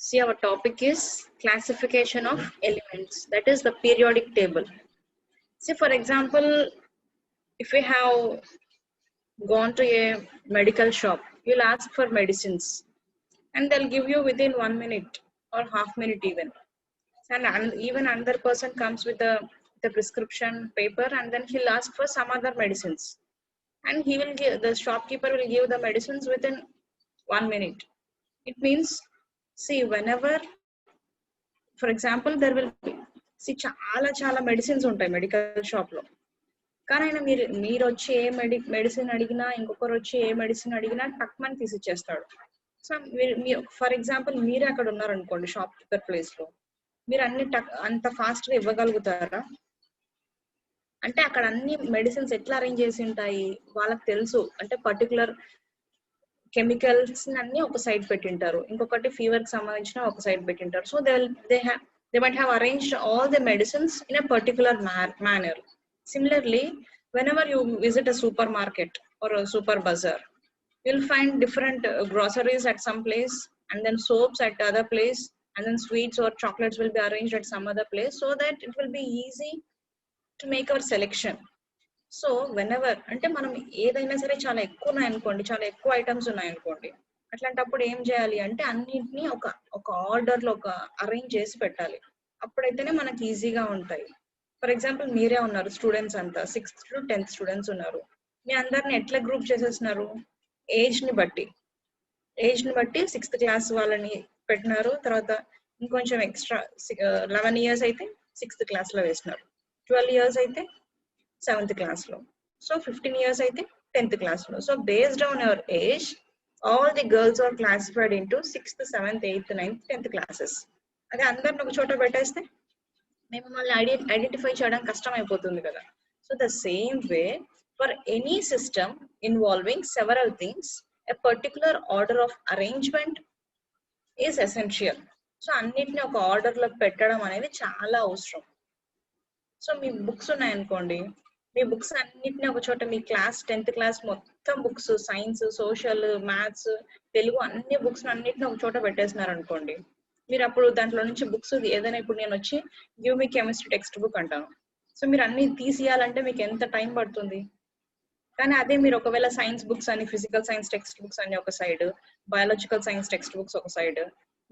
See, our topic is classification of elements, that is the periodic table. See, for example, if we have gone to a medical shop, you'll ask for medicines and they'll give you within 1 minute or half minute even. And even another person comes with the prescription paper and then he'll ask for some other medicines. And he will give, the shopkeeper will give the medicines within 1 minute. It means, see, whenever, for example, there will be, see, చాలా medicines ఉంటాయి medical shop లో. కానీ ఆయన మీరు వచ్చి ఏ medicine అడిగినా, ఇంకొకరు వచ్చి ఏ మెడిసిన్ అడిగినా టక్మని తీసిచ్చేస్తాడు. సో మీరు ఫర్ ఎగ్జాంపుల్ మీరే అక్కడ ఉన్నారనుకోండి షాప్ కీపర్ ప్లేస్ లో, మీరు అన్ని అంత ఫాస్ట్ గా ఇవ్వగలుగుతారా? అంటే అక్కడ అన్ని మెడిసిన్స్ ఎట్లా అరేంజ్ చేసి ఉంటాయి వాళ్ళకి తెలుసు. అంటే పర్టికులర్ కెమికల్స్ అన్ని ఒక సైడ్ పెట్టింటారు, ఇంకొకటి ఫీవర్ కి సంబంధించిన ఒక సైడ్ పెట్టింటారు. So they might have arranged all the medicines in a particular manner. Similarly, whenever you visit a supermarket or a super bazaar, you'll find different groceries at some place, and then soaps at other place, and then sweets or chocolates will be arranged at some other place, so that it will be easy to make our selection. So whenever అంటే మనం ఏదైనా సరే చాలా ఎక్కువ ఉన్నాయనుకోండి, చాలా ఎక్కువ items ఉన్నాయనుకోండి, అట్లాంటప్పుడు ఏం చేయాలి అంటే అన్నింటినీ ఒక ఆర్డర్ లో ఒక అరేంజ్ చేసి పెట్టాలి. అప్పుడైతేనే మనకి ఈజీగా ఉంటాయి. ఫర్ ఎగ్జాంపుల్ మీరే ఉన్నారు, స్టూడెంట్స్ అంతా 6th to 10th స్టూడెంట్స్ ఉన్నారు. మీ అందరిని ఎట్లా గ్రూప్ చేసేస్తున్నారు? ఏజ్ ని బట్టి 6th క్లాస్ వాళ్ళని పెట్టినారు. తర్వాత ఇంకొంచెం ఎక్స్ట్రా 11 years అయితే 6th క్లాస్ లో వేసినారు, 12 years అయితే 7th class లో, సో 15 years అయితే 10th class లో. So based on your age, all the girls are classified into 6th, 7th, 8th, 9th, 10th classes. అదే అందరిని ఒక చోట పెట్టేస్తే మేము మళ్ళీ ఐడెంటిఫై చేయడం కష్టం అయిపోతుంది కదా. So the same way for any system involving several things, a particular order of arrangement is essential. So అన్నిటిని ఒక ఆర్డర్ లో పెట్టడం అనేది చాలా అవసరం. సో మీ బుక్స్ ఉన్నాయనుకోండి, మీ బుక్స్ అన్నిటిని ఒక చోట, మీ క్లాస్ 10th క్లాస్ మొత్తం books, science, social, maths, Telugu అన్ని బుక్స్ అన్నిటిని ఒక చోట పెట్టేసినారు అనుకోండి, మీరు అప్పుడు దాంట్లో నుంచి బుక్స్ ఏదైనా, ఇప్పుడు నేను వచ్చి give me chemistry text book అంటాను, సో మీరు అన్ని తీసియాలంటే మీకు ఎంత టైం పడుతుంది? కానీ అదే మీరు ఒకవేళ సైన్స్ బుక్స్ అని, ఫిజికల్ సైన్స్ టెక్స్ట్ బుక్స్ అని ఒక side, biological science text books ఒక సైడ్,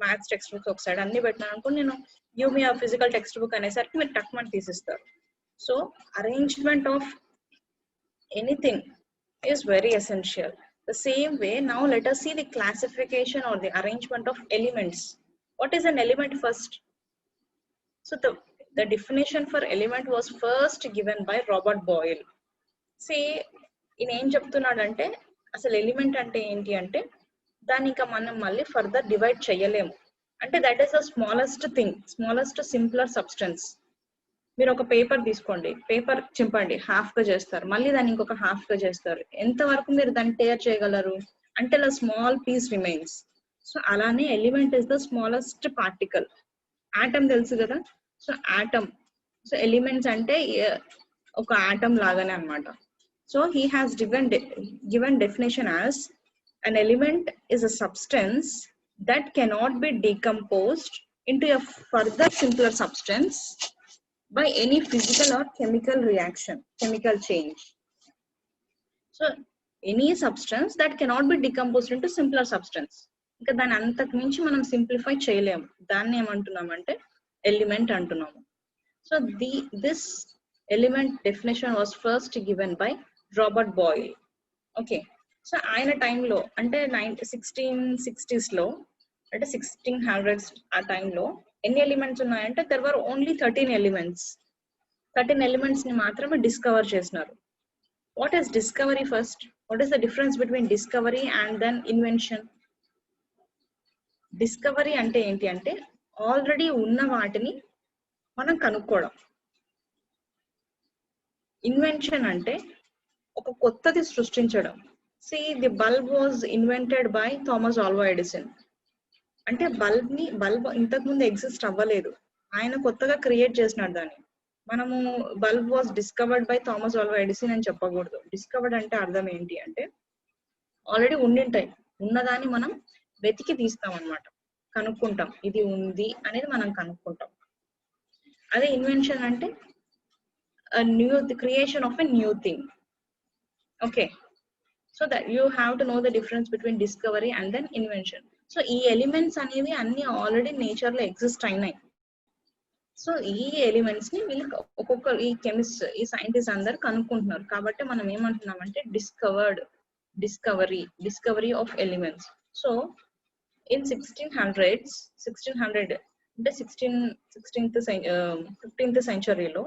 మ్యాథ్స్ టెక్స్ట్ బుక్స్ ఒక సైడ్ అన్ని పెట్టినాను అనుకో, నేను గివ్ మీ ఆ ఫిజికల్ టెక్స్ట్ బుక్ అనేసరికి మీరు టక్మని తీసిస్తారు. So arrangement of anything is very essential. The same way, now let us see the classification or the arrangement of elements. What is an element first? So the definition for element was first given by Robert Boyle. See, in ఏం చెప్తున్నాడంటే అసలు element అంటే ఏంటి అంటే దాన్ని ఇంకా మనం మళ్ళీ ఫర్దర్ డివైడ్ చేయలేము. అంటే that is the smallest thing, smallest simpler substance. మీరు ఒక పేపర్ తీసుకోండి, పేపర్ చింపండి, హాఫ్ గా చేస్తారు, మళ్ళీ దాన్ని ఇంకొక హాఫ్ గా చేస్తారు. ఎంత వరకు మీరు దాన్ని టేర్ చేయగలరు అంటే స్మాల్ పీస్ రిమైన్స్. సో అలానే element is the smallest particle. Atom తెలుసు కదా, సో ఆటమ్, సో ఎలిమెంట్స్ అంటే ఒక ఆటమ్ లాగానే అన్నమాట. So he has given definition as an element is a substance that cannot be decomposed into a further simpler substance by any physical or chemical reaction, chemical change. So any substance that cannot be decomposed into simpler substance, ఇంకా దాని అంతకు మించి మనం simplify చేయలేము, దాన్ని ఏమంటున్నామంటే element అంటున్నాము. So this element definition was first given by Robert Boyle. Okay, so ఆయన టైంలో అంటే 1660s లో, అంటే 1600s ఆ టైంలో ఎన్ని ఎలిమెంట్స్ ఉన్నాయంటే there were only 13 elements. 13 elements ని మాత్రమే డిస్కవర్ చేసినారు. What is discovery first? What is the difference between discovery and then invention? Discovery అంటే ఏంటి అంటే ఆల్రెడీ ఉన్న వాటిని మనం కనుక్కోవడం. ఇన్వెన్షన్ అంటే ఒక కొత్తది సృష్టించడం. See, the bulb was invented by Thomas Alva Edison. అంటే బల్బ్ ఇంతకు ముందు ఎగ్జిస్ట్ అవ్వలేదు, ఆయన కొత్తగా క్రియేట్ చేసినాడు దాన్ని. మనము bulb was discovered by Thomas Alva Edison అని చెప్పకూడదు. డిస్కవర్డ్ అంటే అర్థం ఏంటి అంటే ఆల్రెడీ ఉండింటాయి, ఉన్నదాన్ని మనం వెతికి తీస్తాం అనమాట. కనుక్కుంటాం, ఇది ఉంది అనేది మనం కనుక్కుంటాం. అదే ఇన్వెన్షన్ అంటే the creation of a new thing. Okay, so that you have to know the difference between discovery and then invention. So ఈ ఎలిమెంట్స్ అనేవి అన్ని ఆల్రెడీ నేచర్ లో ఎగ్జిస్ట్ అయినాయి. సో ఈ ఎలిమెంట్స్ ని వీళ్ళు ఒక్కొక్క ఈ కెమిస్ట్ ఈ సైంటిస్ట్ అందరు కనుక్కుంటున్నారు. కాబట్టి మనం ఏమంటున్నామంటే discovery of elements. So in 1600 అంటే 15th సెంచరీలో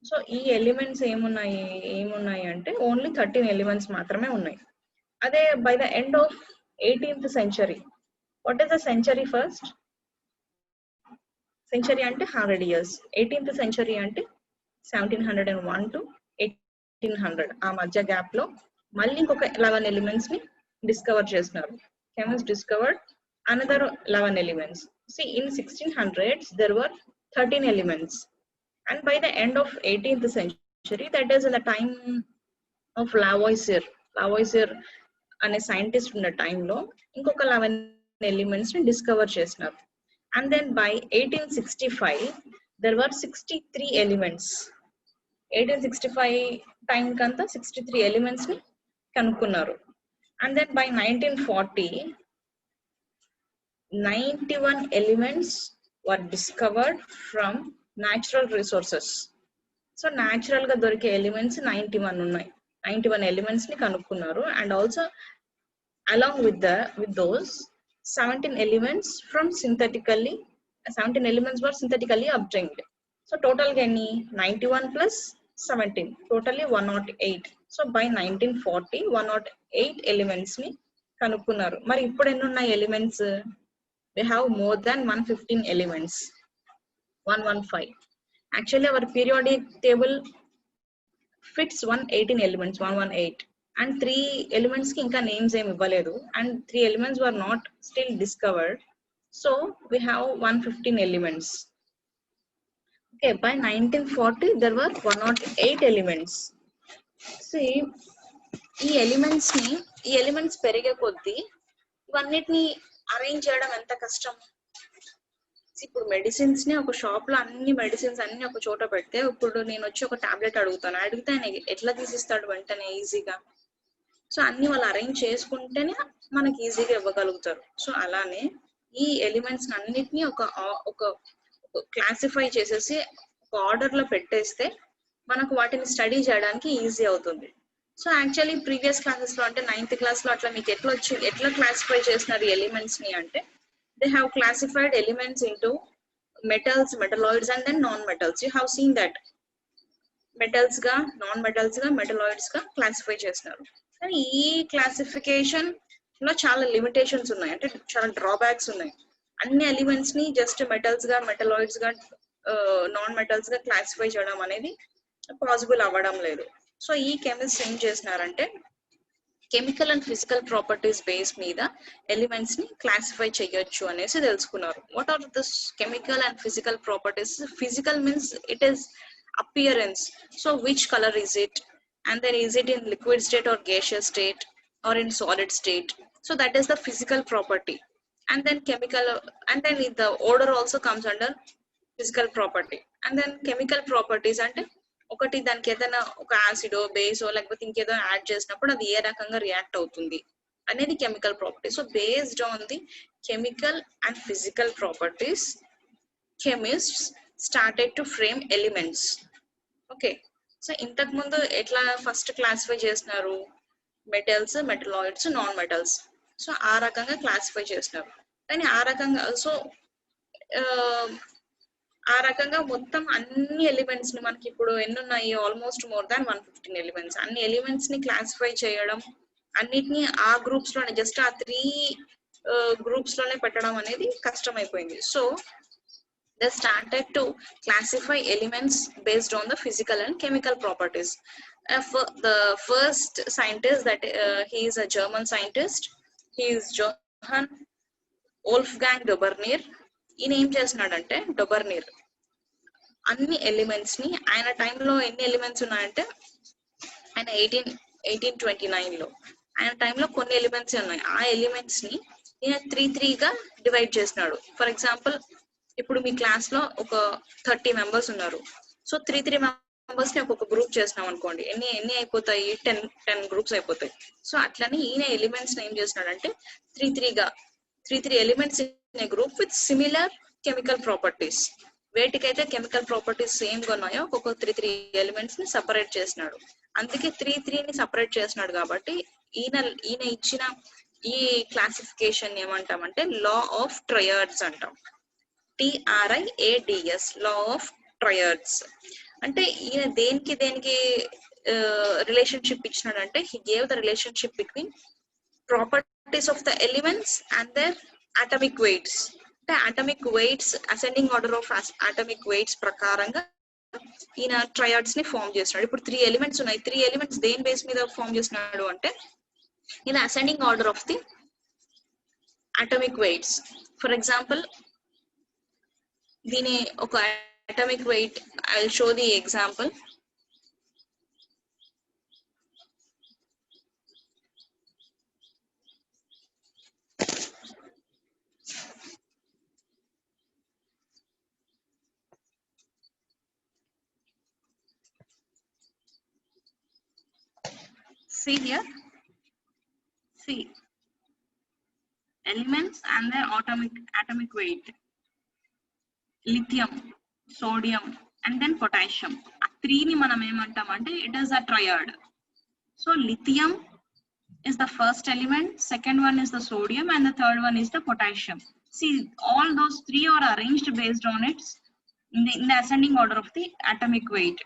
సో ఈ ఎలిమెంట్స్ ఏమున్నాయి అంటే ఓన్లీ 13 ఎలిమెంట్స్ మాత్రమే ఉన్నాయి. అదే by the end of 18th century, what is the century first? Century అంటే 100 years. 18th సెంచరీ అంటే 1701 to 1800. ఆ మధ్య గ్యాప్ లో మళ్ళీ ఇంకొక 11 ఎలిమెంట్స్ ని డిస్కవర్ చేస్తున్నారు. Chemist discovered another 11 elements. See, in 1600s there were 13 elements, and by the end of 18th century, that is in the time of Lavoisier అనే scientist ఉన్న టైంలో ఇంకొక 11 ఎలిమెంట్స్ ని డిస్కవర్ చేసినారు. And then by 1865 there were 63 elements. 1865 time కంతా 63 elements ని కనుక్కున్నారు. And then by 1940 91 elements were discovered from natural resources. So natural గా దొరికే ఎలిమెంట్స్ 91 ఉన్నాయి. 91 ఎలిమెంట్స్ ని కనుక్కున్నారు. And also along with those 17 elements were synthetically obtained. So total గా ఎన్ని? 91 plus 17, totally 108. So by 1940 108 elements ని కనుక్కున్నారు. మరి ఇప్పుడు ఎన్ని ఉన్నాయి elements? We have more than 115 elements. 115. Actually our periodic table fits 118 elements, 118, and 3 elements ki inka names em ivvaledu, and 3 elements were not still discovered. So we have 115 elements. Okay, by 1940 there were 108 elements. See, ఈ elements పెరిగే కొద్దీ ఇవన్నిటిని arrange చేయడం ఎంత కష్టం. ఇప్పుడు medicines ని ఒక షాప్ లో అన్ని మెడిసిన్స్ అన్ని ఒక చోట పెడితే, ఇప్పుడు నేను వచ్చి ఒక టాబ్లెట్ అడిగితే ఆయన ఎట్లా తీసిస్తాడు వెంటనే ఈజీగా. సో అన్ని వాళ్ళు అరేంజ్ చేసుకుంటేనే మనకి ఈజీగా ఇవ్వగలుగుతారు. సో అలానే ఈ ఎలిమెంట్స్ అన్నిటినీ ఒక క్లాసిఫై చేసేసి ఒక ఆర్డర్ లో పెట్టేస్తే మనకు వాటిని స్టడీ చేయడానికి ఈజీ అవుతుంది. సో యాక్చువల్లీ ప్రీవియస్ క్లాసెస్ లో అంటే 9th క్లాస్ లో అట్లా మీకు ఎట్లా క్లాసిఫై చేస్తున్నారు ఎలిమెంట్స్ ని అంటే, they have classified elements into metals, metalloids and then non metals. You have seen that metals గా, నాన్ మెటల్స్ గా, మెటలాయిడ్స్ గా క్లాసిఫై చేస్తున్నారు. కానీ ఈ క్లాసిఫికేషన్ లో చాలా లిమిటేషన్స్ ఉన్నాయి, అంటే చాలా డ్రాబ్యాక్స్ ఉన్నాయి. అన్ని ఎలిమెంట్స్ ని జస్ట్ మెటల్స్ గా, మెటలాయిడ్స్ గా, నాన్ మెటల్స్ గా క్లాసిఫై చేయడం అనేది పాసిబుల్ అవ్వడం లేదు. సో ఈ కెమిస్ట్ ఏం చేసినారంటే chemical and physical properties base మీద ఎలిమెంట్స్ ని క్లాసిఫై చేయొచ్చు అనేసి తెలుసుకున్నారు. What are this chemical and physical properties? Physical means it is appearance. So which color is it, and then is it in liquid state or gaseous state or in solid state? So that is the physical property. And then chemical, and then the odor also comes under physical property. And then chemical properties అంటే ఒకటి దానికి ఏదైనా ఒక యాసిడో బేసో లేకపోతే ఇంకేదో add చేసినప్పుడు అది ఏ రకంగా రియాక్ట్ అవుతుంది అనేది chemical property. So based on the chemical and physical properties chemists started to frame elements. Okay, so ఇంతకు ముందు ఎట్లా ఫస్ట్ క్లాసిఫై చేస్తున్నారు? Metals, metalloids, non metals. So ఆ రకంగా క్లాసిఫై చేస్తున్నారు. కానీ ఆ రకంగా మొత్తం అన్ని ఎలిమెంట్స్ ని మనకి ఇప్పుడు ఎన్ని ఉన్నాయి? Almost more than 115 elements. అన్ని ఎలిమెంట్స్ ని క్లాసిఫై చేయడం, అన్నిటిని ఆ గ్రూప్స్ లోనే, జస్ట్ ఆ 3 గ్రూప్స్ లోనే పెట్టడం అనేది కష్టమైపోయింది. So they started to classify elements based on the physical and chemical properties. The first scientist that he is a German scientist, he is Johann Wolfgang Dobernier. ఈయన ఏం చేస్తున్నాడంటే డొబర్నీర్ అన్ని ఎలిమెంట్స్ ని, ఆయన టైంలో ఎన్ని ఎలిమెంట్స్ ఉన్నాయంటే ఆయన 1829 లో ఆయన టైంలో కొన్ని ఎలిమెంట్స్ ఉన్నాయి, ఆ ఎలిమెంట్స్ ని ఈయన 3 డివైడ్ చేసినాడు. ఫర్ ఎగ్జాంపుల్ ఇప్పుడు మీ క్లాస్ లో ఒక 30 మెంబర్స్ ఉన్నారు. సో 3 మెంబర్స్ ని ఒక్కొక్క గ్రూప్ చేసినాం అనుకోండి, ఎన్ని అయిపోతాయి, 10 గ్రూప్స్ అయిపోతాయి. సో అట్లని ఈయన ఎలిమెంట్స్ ఏం చేసినాడంటే 3 elements in a group with similar chemical properties. వేటికైతే కెమికల్ ప్రాపర్టీస్ సేమ్ గా ఉన్నాయో ఒక్కొక్క 3 ఎలిమెంట్స్ ని సపరేట్ చేసినాడు. అందుకే 3 ని సపరేట్ చేసినాడు. కాబట్టి ఈయన ఇచ్చిన ఈ క్లాసిఫికేషన్ ఏమంటామంటే లా ఆఫ్ ట్రయాడ్స్ అంటాం. TRIADS, law of triads. అంటే ఈయన దేనికి రిలేషన్షిప్ ఇచ్చినాడంటే he gave the relationship between properties of the elements and their atomic weights. అంటే atomic weights, ascending order of atomic weights ప్రకారంగా ఈయన ట్రయాడ్స్ ని ఫామ్ చేస్తున్నాడు. ఇప్పుడు 3 ఎలిమెంట్స్ ఉన్నాయి. 3 ఎలిమెంట్స్ దేని బేస్ మీద ఫామ్ చేస్తున్నాడు అంటే in ascending order of the atomic weights. For example దీని ఒక atomic weight, I will show the example. See here, see elements and their atomic weight. Lithium, sodium and then potassium. ఆ 3 ని మనం ఏమంటామంటే it is a triad. So lithium is the first element, second one is the sodium and the third one is the potassium. See, all those 3 are arranged based on its in the ascending order of the atomic weight.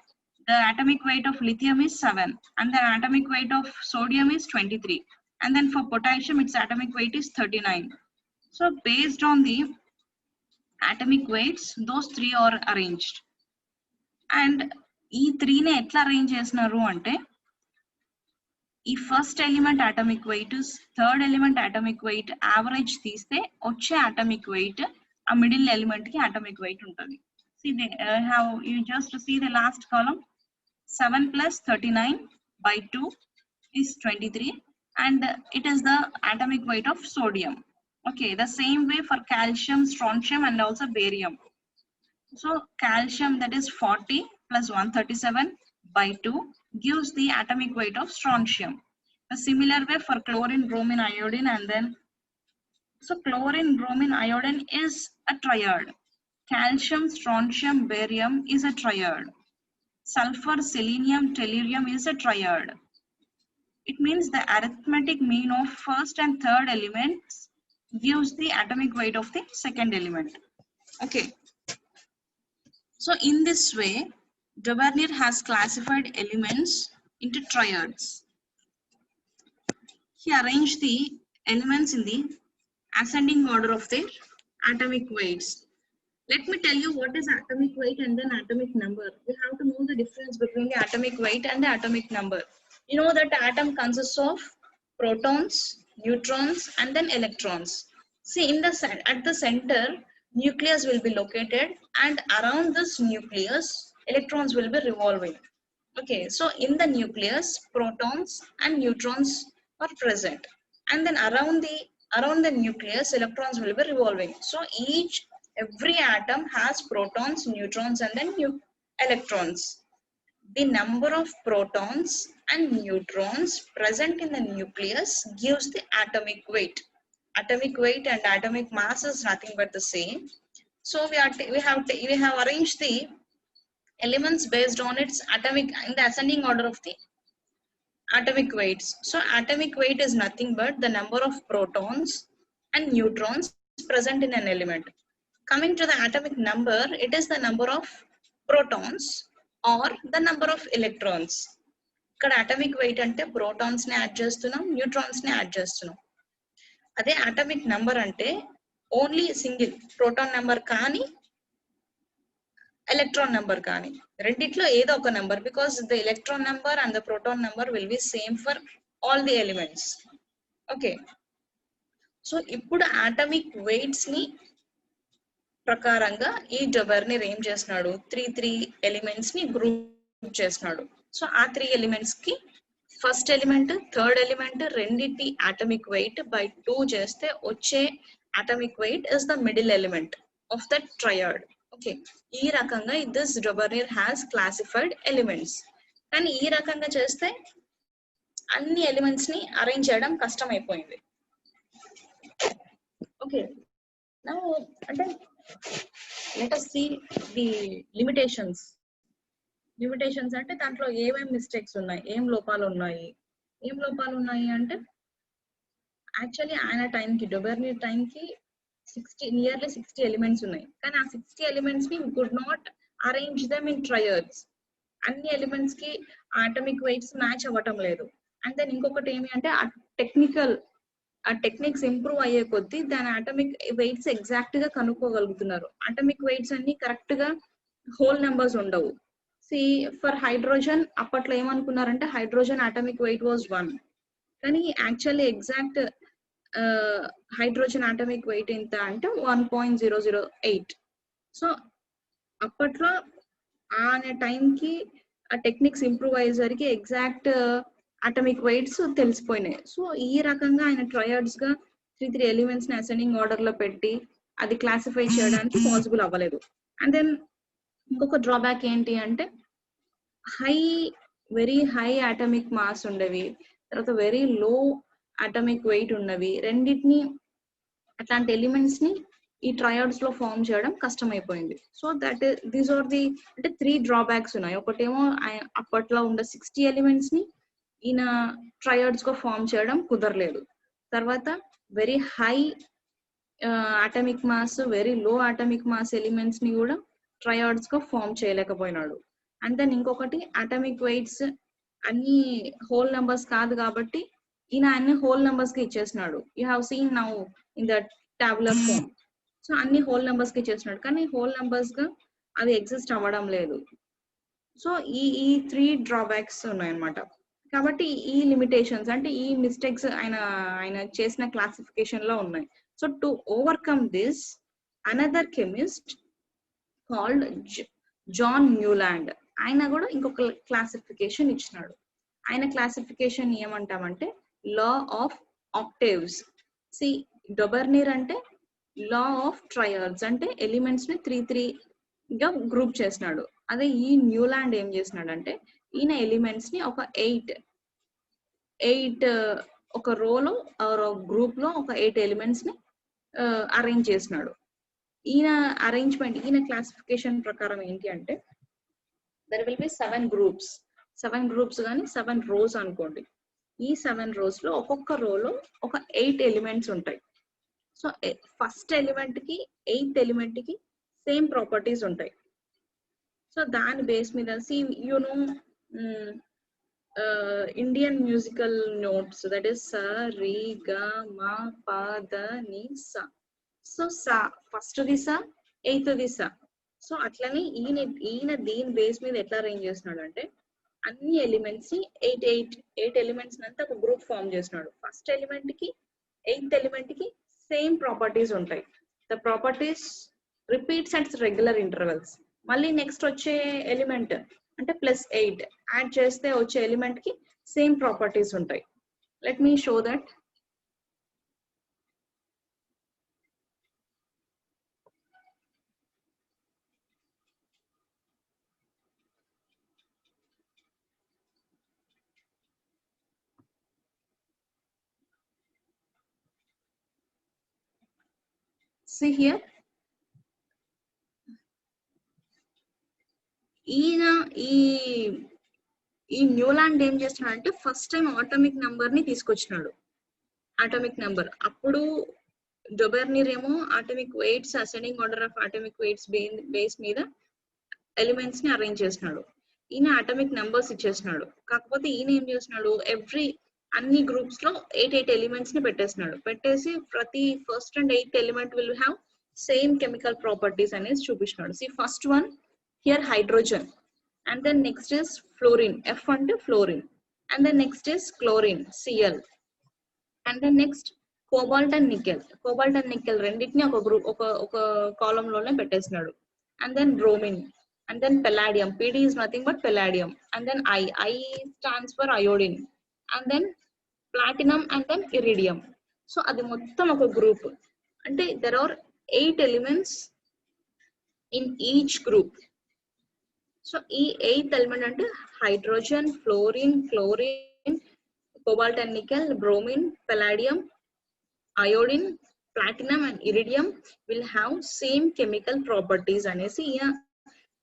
The atomic weight of lithium is 7 and the atomic weight of sodium is 23, and then for potassium its atomic weight is 39. So based on the atomic weights those 3 are arranged. And ఈ 3 ని ఎట్లా arrange చేసినారు అంటే ఈ first element atomic weight, third element atomic weight average తీస్తే వచ్చే atomic weight ఆ middle element కి అటామిక్ వెయిట్ ఉంటుంది. See they have, you just see the last column, 7 plus 39 by 2 is 23 and it is the atomic weight of sodium. Okay, the same way for calcium, strontium and also barium. So calcium, that is 40 plus 137 by 2 gives the atomic weight of strontium. A similar way for chlorine, bromine, iodine, and then so chlorine, bromine, iodine is a triad. Calcium, strontium, barium is a triad. Sulfur, selenium, tellurium is a triad. It means the arithmetic mean of first and third elements gives the atomic weight of the second element. Okay. So in this way, Devernier has classified elements into triads. He arranged the elements in the ascending order of their atomic weights. Let me tell you what is atomic weight and then atomic number. You have to know the difference between the atomic weight and the atomic number. You know that the atom consists of protons, neutrons and then electrons. See, at the center nucleus will be located and around this nucleus electrons will be revolving. Okay, so in the nucleus protons and neutrons are present, and then around the nucleus electrons will be revolving. So every atom has protons, neutrons and then electrons. The number of protons and neutrons present in the nucleus gives the atomic weight. Atomic weight and atomic mass is nothing but the same. So we have arranged the elements based on its atomic in the ascending order of the atomic weights. So atomic weight is nothing but the number of protons and neutrons present in an element. Coming to the atomic number, it is the number of protons or the number of electrons. ఇక్కడ atomic weight అంటే protons ని add చేస్తున్నాం, neutrons ని add చేస్తున్నాం. అదే atomic number అంటే only single proton number కానీ electron number కానీ రెండిట్లో ఏదో ఒక number, because the electron number and the proton number will be same for all the elements. Okay, so ఇప్పుడు అటామిక్ వెయిట్స్ ని ప్రకారంగా ఈ డెవర్నియర్ ఏం చేస్తున్నాడు, 3 ఎలిమెంట్స్ ని గ్రూప్ చేస్తున్నాడు. సో ఆ 3 ఎలిమెంట్స్ కి ఫస్ట్ ఎలిమెంట్ థర్డ్ ఎలిమెంట్ రెండిటి అటామిక్ వెయిట్ బై 2 చేస్తే వచ్చే atomic weight is the middle element of the triad. Okay, ఈ రకంగా దిస్ డొబర్నియర్ హ్యాస్ క్లాసిఫైడ్ ఎలిమెంట్స్. కానీ ఈ రకంగా చేస్తే అన్ని ఎలిమెంట్స్ ని అరేంజ్ చేయడం కష్టం అయిపోయింది. ఓకే, నౌ అంటే let us see the limitations. Limitations అంటే దాంట్లో ఏమేమి మిస్టేక్స్ ఉన్నాయి, ఏం లోపాలు ఉన్నాయి అంటే యాక్చువల్లీ ఆయన టైంకి డొబెర్నియర్ టైంకి నియర్లీ 60 ఎలిమెంట్స్ ఉన్నాయి. కానీ ఆ 60 ఎలిమెంట్స్ ని could not arrange them in triads. అన్ని ఎలిమెంట్స్ కి ఆటమిక్ వెయిట్స్ మ్యాచ్ అవ్వటం లేదు. అండ్ దెన్ ఇంకొకటి ఏమి అంటే ఆ టెక్నిక్స్ ఇంప్రూవ్ అయ్యే కొద్దీ దాని ఆటమిక్ వెయిట్స్ ఎగ్జాక్ట్ గా కనుక్కోగలుగుతున్నారు. ఆటమిక్ వెయిట్స్ అన్ని కరెక్ట్ గా హోల్ నెంబర్స్ ఉండవు. సి ఫర్ హైడ్రోజన్ అప్పట్లో ఏమనుకున్నారంటే హైడ్రోజన్ ఆటమిక్ వెయిట్ వాజ్ 1, కానీ actually exact hydrogen atomic weight ఎంత అంటే 1.008. సో అప్పట్లో ఆ టైంకి ఆ టెక్నిక్స్ ఇంప్రూవ్ అయ్యేసరికి ఎగ్జాక్ట్ అటామిక్ వెయిట్స్ తెలిసిపోయినాయి. సో ఈ రకంగా ఆయన ట్రయడ్స్ గా 3 ఎలిమెంట్స్ ని అసెండింగ్ ఆర్డర్ లో పెట్టి అది క్లాసిఫై చేయడానికి పాసిబుల్ అవ్వలేదు. అండ్ దెన్ ఇంకొక డ్రాబ్యాక్ ఏంటి అంటే వెరీ హై అటామిక్ మాస్ ఉండేవి, తర్వాత వెరీ లో అటామిక్ వెయిట్ ఉన్నవి, రెండింటిని అట్లాంటి ఎలిమెంట్స్ ని ఈ ట్రయాడ్స్ లో ఫామ్ చేయడం కష్టమైపోయింది. So that these are the అంటే 3 డ్రాబ్యాక్స్ ఉన్నాయి. ఒకటేమో అప్పట్లో ఉన్న 60 ఎలిమెంట్స్ ని ఈయన ట్రయాడ్స్ గా ఫామ్ చేయడం కుదరలేదు. తర్వాత very high atomic mass, very low atomic mass elements ని కూడా ట్రయాడ్స్ గా ఫామ్ చేయలేకపోయినాడు. అండ్ దెన్ ఇంకొకటి అటామిక్ వెయిట్స్ అన్ని హోల్ నెంబర్స్ కాదు కాబట్టి ఈయన అన్ని హోల్ నెంబర్స్ కి ఇచ్చేసినాడు. You have seen now in the tabular form. So అన్ని హోల్ నెంబర్స్ కి ఇచ్చేసినాడు, కానీ హోల్ నెంబర్స్ గా అవి ఎగ్జిస్ట్ అవ్వడం లేదు. సో ఈ 3 డ్రాబ్యాక్స్ ఉన్నాయన్నమాట. కాబట్టి ఈ లిమిటేషన్స్ అంటే ఈ మిస్టేక్స్ ఆయన చేసిన క్లాసిఫికేషన్ లో ఉన్నాయి. So to overcome this another chemist called John Newland, ఆయన కూడా ఇంకొక క్లాసిఫికేషన్ ఇచ్చినాడు. ఆయన క్లాసిఫికేషన్ ఏమంటామంటే law of octaves. See Dobereiner అంటే లా ఆఫ్ ట్రయాడ్స్ అంటే ఎలిమెంట్స్ ని 3 గా గ్రూప్ చేసినాడు. అదే ఈ న్యూలాండ్ ఏం చేసినాడంటే ఈయన ఎలిమెంట్స్ ని ఒక 8 ఒక రోలో గ్రూప్ లో ఒక 8 ఎలిమెంట్స్ ని అరేంజ్ చేసినాడు. ఈయన అరేంజ్మెంట్ ఈయన క్లాసిఫికేషన్ ప్రకారం ఏంటి అంటే దర్ విల్ బి 7 గ్రూప్స్ కానీ 7 రోస్ అనుకోండి. ఈ 7 రోస్ లో ఒక్కొక్క రోలో ఒక 8 ఎలిమెంట్స్ ఉంటాయి. సో ఫస్ట్ ఎలిమెంట్ కి 8th ఎలిమెంట్ కి సేమ్ ప్రాపర్టీస్ ఉంటాయి. సో దాని బేస్ మీద Indian musical notes that is స రి గ మ ప ద ని స. సో స ఫస్ట్ ది స, 8th ది స. సో అట్లనే ఈయన దీని బేస్ మీద ఎట్లా అరేంజ్ చేస్తున్నాడు అంటే అన్ని ఎలిమెంట్స్ ని 8 ఎలిమెంట్స్ అంతా ఒక గ్రూప్ ఫామ్ చేస్తున్నాడు. ఫస్ట్ ఎలిమెంట్ కి 8th ఎలిమెంట్ కి సేమ్ ప్రాపర్టీస్ ఉంటాయి. The properties repeats at regular intervals. మళ్ళీ నెక్స్ట్ వచ్చే ఎలిమెంట్ అంటే +8 యాడ్ చేస్తే వచ్చే ఎలిమెంట్ కి సేమ్ ప్రాపర్టీస్ ఉంటాయి. Let me show that. See here, ఈయన ఈ న్యూలాండ్ ఏం చేస్తున్నాడంటే ఫస్ట్ టైం ఆటమిక్ నంబర్ ని తీసుకొచ్చినాడు. ఆటమిక్ నంబర్ అప్పుడు డొబెర్నియర్ ఏమో atomic weights ascending order of atomic weights base మీద ఎలిమెంట్స్ ని అరేంజ్ చేసినాడు. ఈయన ఆటమిక్ నంబర్స్ ఇచ్చేసినాడు. కాకపోతే ఈయన ఏం చేసినాడు అన్ని గ్రూప్స్ లో 8 ఎలిమెంట్స్ ని పెట్టేసి ప్రతి first and 8th element will have same chemical properties అనేది చూపించినాడు. See first one here hydrogen, and then next is fluorine, F అంటే fluorine, and then next is chlorine, Cl, and then next cobalt and nickel రెండింటిని ఒక group ఒక column లోనే పెట్టేసినాడు. And then bromine, and then palladium, Pd is nothing but palladium, and then I stands for iodine, and then platinum and then iridium. So అది మొత్తం ఒక group. అంటే there are 8 elements in each group. So ఈ 8th element అంటే hydrogen, fluorine, chlorine, cobalt and nickel, bromine, palladium, iodine, platinum and iridium will have same chemical properties అనేసి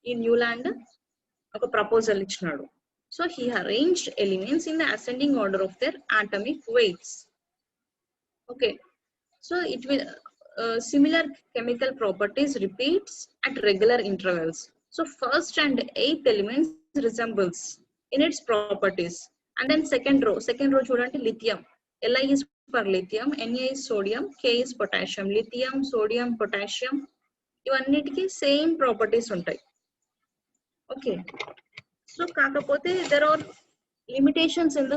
ఈ Newland ఒక proposal ఇచ్చినాడు. So he arranged elements in the ascending order of their atomic weights. Okay, so it will similar chemical properties repeats at regular intervals. So first and 8th elements resembles in its properties. And then second row చూడండి lithium. Li is for lithium, Na is sodium, K is potassium. Lithium, sodium, potassium ఇవన్నిటికి same properties ఉంటాయి. Okay, so కాకపోతే there are limitations in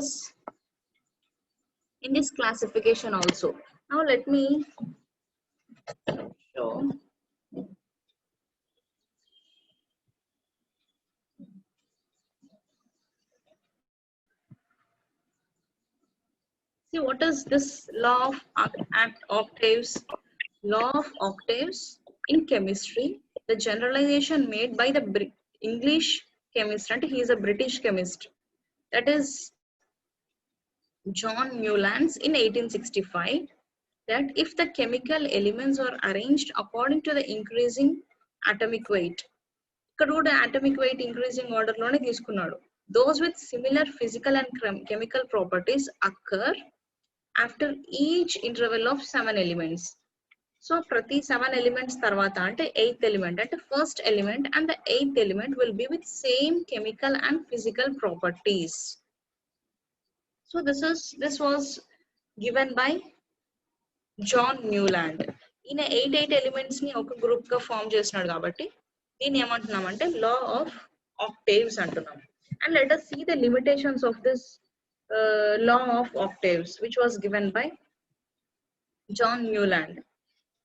this classification also. Now let me show. See, what is this law of octaves? Law of octaves in chemistry, the generalization made by the English chemist, and he is a British chemist, that is John Newlands in 1865, that if the chemical elements are arranged according to the increasing atomic weight, ఇక్కడ కూడా atomic weight increasing order లోనే తీసుకున్నాడు, those with similar physical and chemical properties occur after each interval of 7 elements. So ప్రతి 7 elements తర్వాత అంటే 8th element అంటే first element and the 8th element will be with same chemical and physical properties. So this was given by John Newland. ఈయన 8 elements ని ఒక group గా form చేస్తున్నాడు కాబట్టి దీన్ని ఏమంటున్నామంటే law of octaves అంటున్నాం. And let us see the limitations of this law of octaves which was given by John Newland.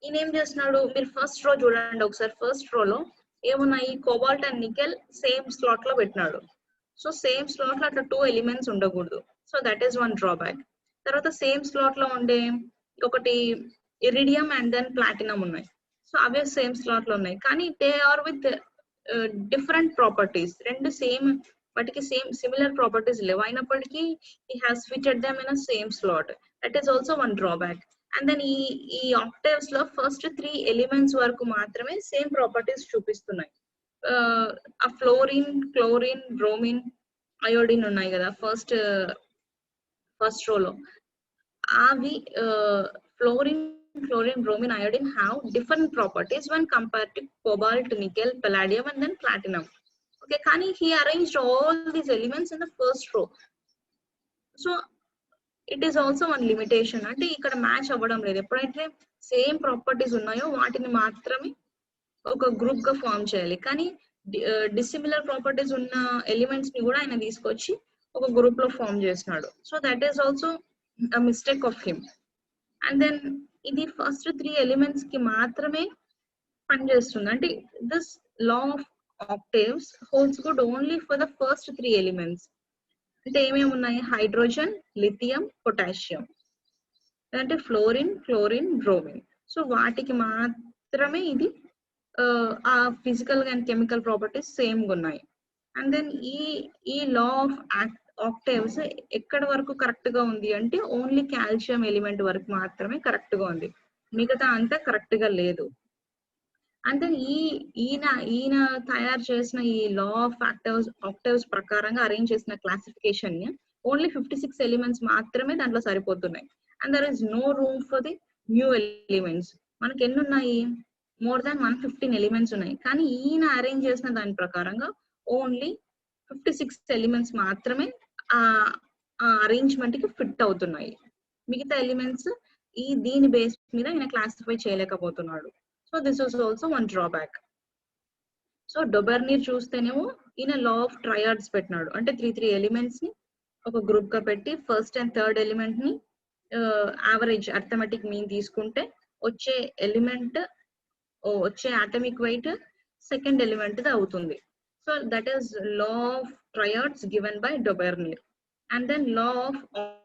ఈయన ఏం చేస్తున్నాడు, మీరు ఫస్ట్ రో చూడండి ఒకసారి. ఫస్ట్ రోలో ఏమున్నాయి, cobalt and nickel same slot లో పెట్టినాడు. సో సేమ్ స్లాట్ లో అట్లా 2 ఎలిమెంట్స్ ఉండకూడదు. So that is one drawback. తర్వాత సేమ్ స్లాట్ లో ఉండే ఒకటి ఇరిడియం అండ్ దెన్ ప్లాటినం ఉన్నాయి. సో అవే సేమ్ స్లాట్ లో ఉన్నాయి, కానీ they are with different properties. రెండు సేమ్, వాటికి సిమిలర్ ప్రాపర్టీస్ లేవు, అయినప్పటికీ he has fitted them in a same slot. That is also one drawback. And then ఈ ఆక్టేవ్స్ లో ఫస్ట్ 3 ఎలిమెంట్స్ వరకు మాత్రమే సేమ్ ప్రాపర్టీస్ చూపిస్తున్నాయి. ఆ ఫ్లోరిన్, క్లోరిన్, బ్రోమిన్, అయోడిన్ ఉన్నాయి కదా ఫస్ట్ రోలో, అవి fluorine, chlorine, bromine, iodine have different properties when compared to cobalt, nickel, palladium and then platinum. Okay, Kani, he arranged all these elements in the first row. So it is also one limitation. Ante ikkada match avvadam ledhu. Eppudaithe same properties unnayo vaatini maatrame oka group ga form cheyali, kani dissimilar properties unna elements ni kuda ayana teesukochi oka group lo form chesnadu. So that is also a mistake of him. And then ఇది first 3 elements కి మాత్రమే పనిచేస్తుంది. అంటే this law of octaves holds good only for the first 3 elements. అంటే ఏమేమి ఉన్నాయి, hydrogen, lithium, potassium, అంటే fluorine, chlorine, bromine. So వాటికి మాత్రమే ఇది ఆ physical and chemical properties same గా ఉన్నాయి. అండ్ దెన్ ఈ లా ఆఫ్ ఆక్టేవ్స్ ఎక్కడ వరకు కరెక్ట్ గా ఉంది అంటే ఓన్లీ కాల్షియం ఎలిమెంట్ వరకు మాత్రమే కరెక్ట్ గా ఉంది, మిగతా అంతా కరెక్ట్ గా లేదు. అంటే ఈయన తయారు చేసిన ఈ లా ఆఫ్ ఆక్టేవ్స్ ప్రకారంగా అరేంజ్ చేసిన క్లాసిఫికేషన్ ని ఓన్లీ 56 ఎలిమెంట్స్ మాత్రమే దాంట్లో సరిపోతున్నాయి. And there is no room for the new elements. మనకి ఎన్ని ఉన్నాయి, మోర్ దాన్ 115 ఎలిమెంట్స్ ఉన్నాయి, కానీ ఈయన అరేంజ్ చేసిన దాని ప్రకారంగా ఓన్లీ 56 ఎలిమెంట్స్ మాత్రమే ఆ అరేంజ్మెంట్ కి ఫిట్ అవుతున్నాయి. మిగతా ఎలిమెంట్స్ దీని బేస్ మీద ఈయన క్లాసిఫై చేయలేకపోతున్నాడు. So this was also one drawback. So Dobereiner చూస్తేనేమో ఈయన లా ఆఫ్ ట్రయాడ్స్ పెట్టినాడు. అంటే 3 ఎలిమెంట్స్ ని ఒక గ్రూప్ గా పెట్టి ఫస్ట్ అండ్ థర్డ్ ఎలిమెంట్ ని యావరేజ్ అర్థమెటిక్ మీన్ తీసుకుంటే వచ్చే ఎలిమెంట్ వచ్చే అటామిక్ వెయిట్ సెకండ్ ఎలిమెంట్ అవుతుంది. So that is law of triads given by Dobernier. And then law of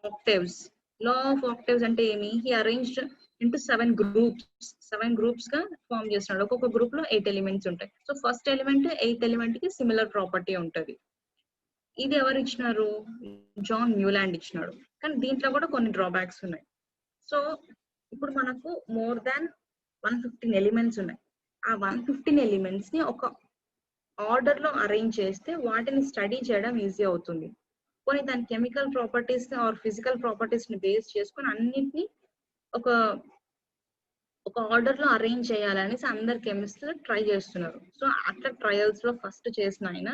octaves. Law of octaves ante emi, he arranged into 7 groups. 7 groups ga form చేస్తున్నాడు. ఒక్కొక్క group లో 8 elements ఉంటాయి. So first element 8th element కి similar property ఉంటది. ఇది ఎవరు ఇచ్చినారు? John Newland ఇచ్చినాడు. కానీ దీంట్లో కూడా కొన్ని డ్రాబ్యాక్స్ ఉన్నాయి. సో ఇప్పుడు మనకు మోర్ దాన్ 115 ఎలిమెంట్స్ ఉన్నాయి. ఆ 115 ఎలిమెంట్స్ ని ఒక ఆర్డర్ లో అరేంజ్ చేస్తే వాటిని స్టడీ చేయడం ఈజీ అవుతుంది. కొన్ని దాని chemical properties or physical properties ని బేస్ చేసుకొని అన్నిటిని ఒక ఆర్డర్ లో అరేంజ్ చేయాలనేసి అందరు కెమిస్ట్ ట్రై చేస్తున్నారు. సో అట్లా ట్రయల్స్ లో ఫస్ట్ చేసిన ఆయన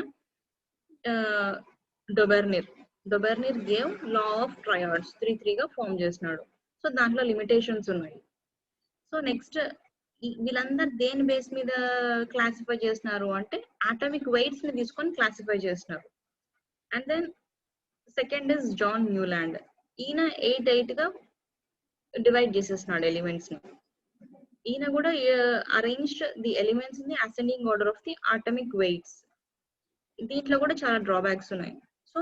Dobereiner gave law of triads 3 గా ఫామ్ చేసినాడు. సో దాంట్లో లిమిటేషన్స్ ఉన్నాయి. సో నెక్స్ట్ వీళ్ళందరూ దేని బేస్ మీద క్లాసిఫై చేస్తున్నారు అంటే అటామిక్ వెయిట్స్ ని తీసుకొని క్లాసిఫై చేస్తున్నారు. And then second is John Newland. ఈయన 8 గా డివైడ్ చేసేస్తున్నాడు ఎలిమెంట్స్ ని. ఈయన కూడా అరేంజ్డ్ ది ఎలిమెంట్స్ ని ascending order of the atomic weights. దీంట్లో కూడా చాలా డ్రాబ్యాక్స్ ఉన్నాయి. సో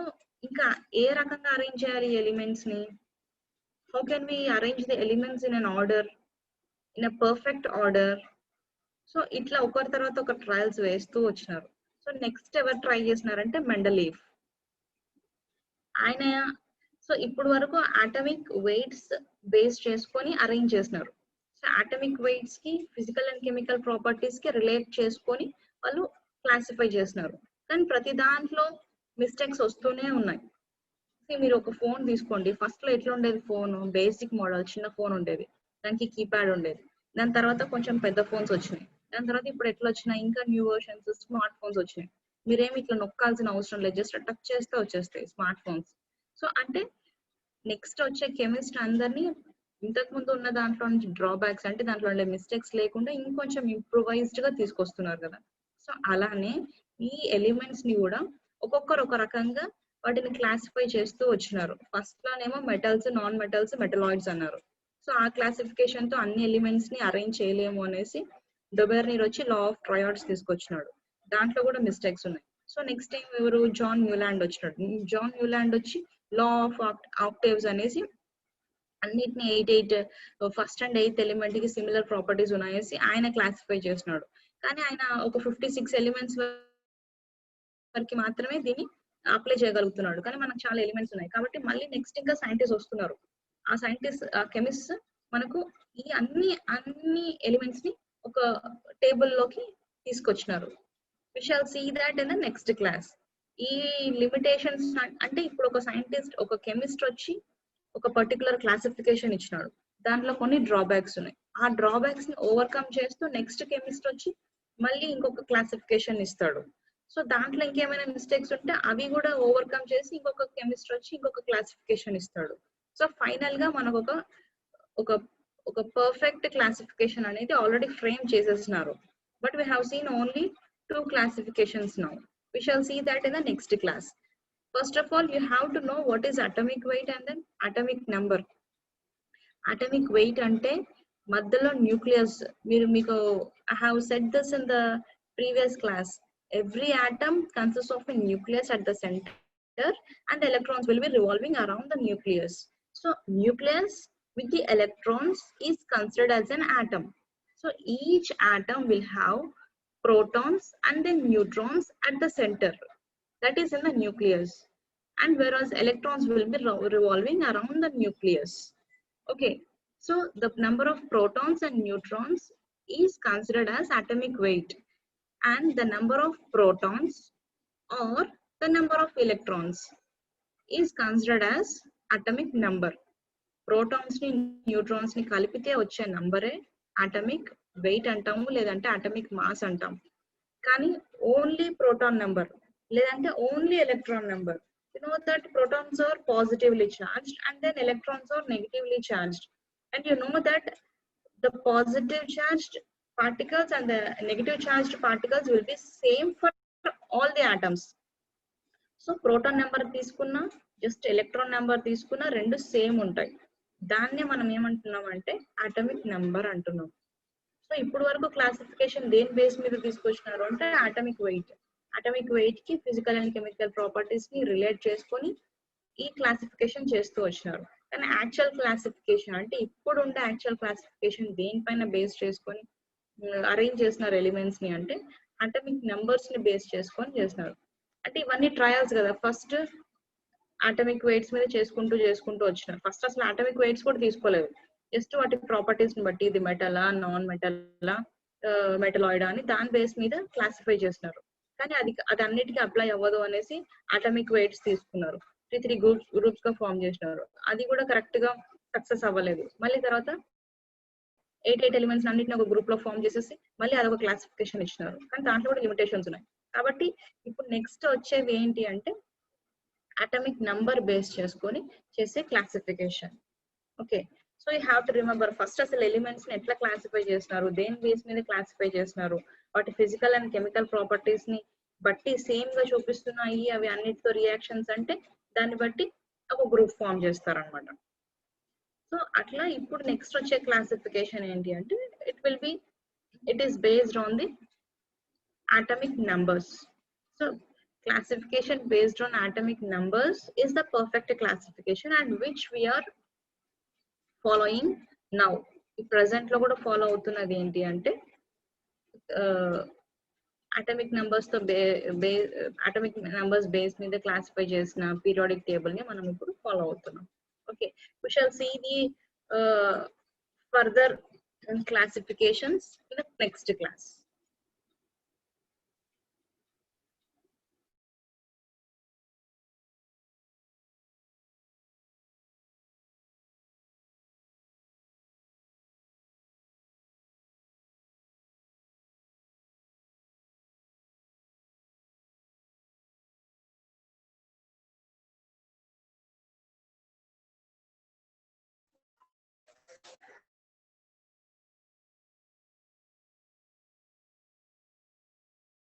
ఇంకా ఏ రకంగా అరేంజ్ చేయాలి ఎలిమెంట్స్ ని? How can we arrange the elements in an order, in a perfect order? So ఇట్లా ఒకరి తర్వాత ఒక ట్రయల్స్ వేస్తూ వచ్చినారు. సో నెక్స్ట్ ఎవరు ట్రై చేసినారంటే మెండలీఫ్. ఆయన సో ఇప్పుడు వరకు అటామిక్ వెయిట్స్ బేస్ చేసుకొని అరేంజ్ చేసినారు. సో అటామిక్ వెయిట్స్ కి ఫిజికల్ అండ్ కెమికల్ ప్రాపర్టీస్ కి రిలేట్ చేసుకొని వాళ్ళు క్లాసిఫై చేసినారు. కానీ ప్రతి దాంట్లో మిస్టేక్స్ వస్తూనే ఉన్నాయి. మీరు ఒక ఫోన్ తీసుకోండి, ఫస్ట్ లో ఎట్లా ఉండేది? ఫోన్ బేసిక్ మోడల్ చిన్న ఫోన్ ఉండేది, దానికి కీప్యాడ్ ఉండేది. దాని తర్వాత కొంచెం పెద్ద ఫోన్స్ వచ్చినాయి. దాని తర్వాత ఇప్పుడు ఎట్లా వచ్చినాయి? ఇంకా న్యూ వర్షన్స్ స్మార్ట్ ఫోన్స్ వచ్చినాయి. మీరేమి ఇట్లా నొక్కాల్సిన అవసరం లేదు, జస్ట్ టచ్ చేస్తే వచ్చేస్తాయి స్మార్ట్ ఫోన్స్. సో అంటే నెక్స్ట్ వచ్చే కెమిస్ట్ అందరినీ ఇంతకు ముందు ఉన్న దాంట్లో నుంచి డ్రాబ్యాక్స్ అంటే దాంట్లో ఉండే మిస్టేక్స్ లేకుండా ఇంకొంచెం ఇంప్రూవైజ్డ్ గా తీసుకొస్తున్నారు కదా. సో అలానే ఈ ఎలిమెంట్స్ ని కూడా ఒక్కొక్కరు ఒక రకంగా వాటిని క్లాసిఫై చేస్తూ వచ్చినారు. ఫస్ట్ లోనేమో మెటల్స్, నాన్ మెటల్స్, మెటలాయిడ్స్ అన్నారు. సో ఆ క్లాసిఫికేషన్ తో అన్ని ఎలిమెంట్స్ ని అరేంజ్ చేయలేము అనేసి డొబెర్నీర్ వచ్చి లా ఆఫ్ ట్రయాడ్స్ తీసుకొచ్చినాడు. దాంట్లో కూడా మిస్టేక్స్ ఉన్నాయి. సో నెక్స్ట్ టైం ఎవరు? జాన్ న్యూలాండ్ వచ్చినాడు. జాన్ న్యూలాండ్ వచ్చి లా ఆఫ్ ఆక్టేవ్స్ అనేసి అన్నిటిని 8 ఫస్ట్ అండ్ 8th ఎలిమెంట్ కి సిమిలర్ ప్రాపర్టీస్ ఉన్నాయేసి ఆయన క్లాసిఫై చేసినాడు. కానీ ఆయన ఒక 56 ఎలిమెంట్స్ వరకు మాత్రమే దీన్ని అప్లై చేయగలుగుతున్నాడు. కానీ మనకు చాలా ఎలిమెంట్స్ ఉన్నాయి కాబట్టి మళ్ళీ నెక్స్ట్ ఇంకా సైంటిస్ట్ వస్తున్నారు. ఆ సైంటిస్ట్, ఆ కెమిస్ట్ మనకు ఈ అన్ని ఎలిమెంట్స్ ని ఒక టేబుల్ లోకి తీసుకొచ్చినారు. We shall see that in the next class. ఈ లిమిటేషన్స్ అంటే ఇప్పుడు ఒక సైంటిస్ట్, ఒక కెమిస్ట్ వచ్చి ఒక పర్టికులర్ క్లాసిఫికేషన్ ఇచ్చినాడు, దాంట్లో కొన్ని డ్రాబ్యాక్స్ ఉన్నాయి. ఆ డ్రాబ్యాక్స్ ని ఓవర్కమ్ చేస్తూ నెక్స్ట్ కెమిస్ట్ వచ్చి మళ్ళీ ఇంకొక క్లాసిఫికేషన్ ఇస్తాడు. సో దాంట్లో ఇంకేమైనా మిస్టేక్స్ ఉంటే అవి కూడా ఓవర్కమ్ చేసి ఇంకొక కెమిస్ట్ వచ్చి ఇంకొక క్లాసిఫికేషన్ ఇస్తాడు. సో ఫైనల్ గా మనకు ఒక పర్ఫెక్ట్ క్లాసిఫికేషన్ అనేది ఆల్రెడీ ఫ్రేమ్ చేసేసినారు. But we have seen only 2 classifications now. We shall see that in the next class. First of all, you have to know what is atomic weight and then atomic number. Atomic weight ante మధ్యలో nucleus. మీకు I have said this in the previous class. Every atom consists of a nucleus at the center and the electrons will be revolving around the nucleus. So nucleus with the electrons is considered as an atom. So each atom will have protons and then neutrons at the center, that is in the nucleus, and whereas electrons will be revolving around the nucleus. Okay, so the number of protons and neutrons is considered as atomic weight, and the number of protons or the number of electrons is considered as atomic number. Protons ni neutrons ni kalipite వచ్చే నంబరే atomic weight అంటాము, లేదంటే atomic mass అంటాం. కానీ only proton number లేదంటే only electron number, you know that protons are positively charged and then electrons are negatively charged, and you know that the positive charged particles and the negative charged particles will be same for all the atoms. So proton number తీసుకున్నా just electron number తీసుకున్నా రెండు same ఉంటాయి. దాన్నే మనం ఏమంటున్నాం అంటే atomic number అంటున్నాం. So ఇప్పుడు వరకు క్లాసిఫికేషన్ దేని బేస్ మీద తీసుకొచ్చినారు అంటే అటామిక్ వెయిట్. అటామిక్ వెయిట్ కి ఫిజికల్ అండ్ కెమికల్ ప్రాపర్టీస్ ని రిలేట్ చేసుకొని ఈ క్లాసిఫికేషన్ చేస్తూ వచ్చినారు. కానీ యాక్చువల్ క్లాసిఫికేషన్ అంటే ఇప్పుడు ఉండే యాక్చువల్ క్లాసిఫికేషన్ దేనిపైన బేస్ చేసుకొని అరేంజ్ చేస్తున్నారు ఎలిమెంట్స్ ని అంటే అటామిక్ నెంబర్స్ ని బేస్ చేసుకొని చేస్తున్నారు. అంటే ఇవన్నీ ట్రయల్స్ కదా, ఫస్ట్ అటామిక్ వెయిట్స్ మీద చేసుకుంటూ వచ్చినారు. ఫస్ట్ అసలు అటామిక్ వెయిట్స్ కూడా తీసుకోలేదు, జస్ట్ వాటి ప్రాపర్టీస్ ని బట్టి ఇది మెటలా నాన్ మెటలా మెటలాయిడా అని దాని బేస్ మీద క్లాసిఫై చేస్తున్నారు. కానీ అది అన్నిటికీ అప్లై అవ్వదు అనేసి అటామిక్ వెయిట్స్ తీసుకున్నారు, 3 గ్రూప్స్ గా ఫామ్ చేసినారు. అది కూడా కరెక్ట్ గా సక్సెస్ అవ్వలేదు. మళ్ళీ తర్వాత 8 ఎలిమెంట్స్ అన్నిటిని ఒక గ్రూప్ లో ఫామ్ చేసేసి మళ్ళీ అదొక క్లాసిఫికేషన్ ఇచ్చినారు. కానీ దాంట్లో కూడా లిమిటేషన్స్ ఉన్నాయి. కాబట్టి ఇప్పుడు నెక్స్ట్ వచ్చేవి ఏంటి అంటే అటామిక్ నంబర్ బేస్ చేసుకొని చేసే classification. Okay, so you have to remember first అసలు ఎలిమెంట్స్ ని ఎట్లా క్లాసిఫై చేస్తున్నారు, దేని బేస్ మీద క్లాసిఫై చేస్తున్నారు, వాటి ఫిజికల్ అండ్ కెమికల్ ప్రాపర్టీస్ ని బట్టి సేమ్ గా చూపిస్తున్నాయి అవి అన్నిటితో రియాక్షన్స్ అంటే దాన్ని బట్టి ఒక గ్రూప్ ఫామ్ చేస్తారనమాట. సో అట్లా ఇప్పుడు నెక్స్ట్ వచ్చే క్లాసిఫికేషన్ ఏంటి అంటే it is based on the atomic numbers. So classification based on atomic numbers is the perfect classification and which we are following now. ఈ present లో కూడా ఫాలో అవుతున్నది ఏంటి అంటే అటామిక్ నంబర్స్ తో అటామిక్ నంబర్స్ బేస్ మీద క్లాసిఫై చేసిన periodic table ని మనం ఇప్పుడు ఫాలో అవుతున్నాం. Okay, we shall see the further classifications in the next class.